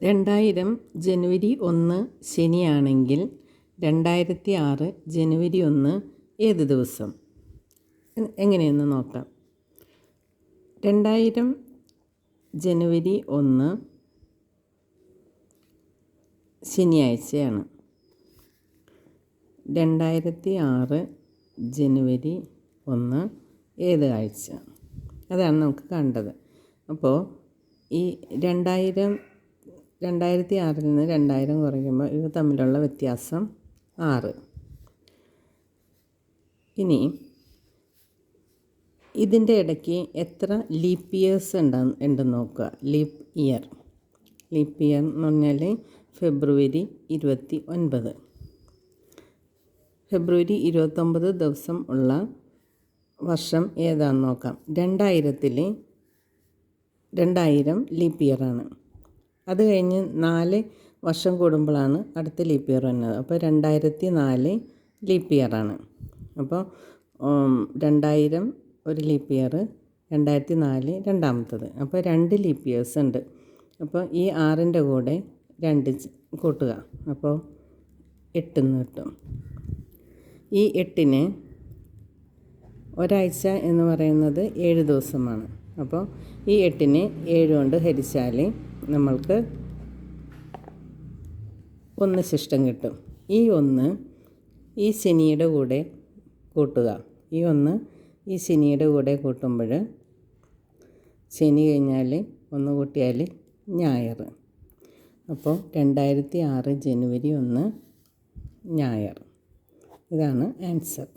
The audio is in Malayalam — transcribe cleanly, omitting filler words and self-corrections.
2000 ജനുവരി 1 ശനിയാണെങ്കിൽ 2006 ജനുവരി 1 ഏത് ദിവസം? എങ്ങനെയെന്ന് നോക്കാം. 2000 ജനുവരി 1 ശനിയാഴ്ചയാണ്. 2006 ജനുവരി 1 ഏത് ആഴ്ച? അതാണ് നമുക്ക് കണ്ടത്. അപ്പോൾ ഈ 2006 നിന്ന് 2000 കുറയ്ക്കുമ്പോൾ ഇവ തമ്മിലുള്ള വ്യത്യാസം 6. ഇനി ഇതിൻ്റെ ഇടയ്ക്ക് എത്ര ലീപ്പ് ഇയേഴ്സ് ഉണ്ടെന്ന് നോക്കുക. ലീപ്പ് ഇയർ എന്ന് പറഞ്ഞാൽ ഫെബ്രുവരി 29. ഫെബ്രുവരി 29 ദിവസം ഉള്ള വർഷം ഏതാണെന്ന് നോക്കാം. 2000 ലീപ്പ് ഇയറാണ്. അത് കഴിഞ്ഞ് 4 വർഷം കൂടുമ്പോഴാണ് അടുത്ത ലീപ്പ് ഇയർ വന്നത്. അപ്പോൾ 2004 ലീപ്പ് ഇയറാണ്. അപ്പോൾ 2000 ഒരു ലീപ്പ് ഇയർ, 2004 രണ്ടാമത്തത്. അപ്പോൾ 2 ലീപ്പ് ഇയേഴ്സ് ഉണ്ട്. അപ്പോൾ ഈ 6ൻ്റെ കൂടെ 2 കൂട്ടുക. അപ്പോൾ 8 എന്ന് കിട്ടും. ഈ 8ന് ഒരാഴ്ച എന്ന് പറയുന്നത് 7 ദിവസമാണ്. അപ്പോൾ ഈ 8നെ 7 കൊണ്ട് ഹരിച്ചാൽ നമ്മൾക്ക് 1 ശിഷ്ടം കിട്ടും. ഈ 1 ഈ ശനിയുടെ കൂടെ കൂട്ടുക. ഈ 1 ഈ ശനിയുടെ കൂടെ കൂട്ടുമ്പോൾ ശനി കഴിഞ്ഞാൽ 1 കൂട്ടിയാൽ ഞായർ. അപ്പോൾ 2006 ജനുവരി 1 ഞായർ. ഇതാണ് ആൻസർ.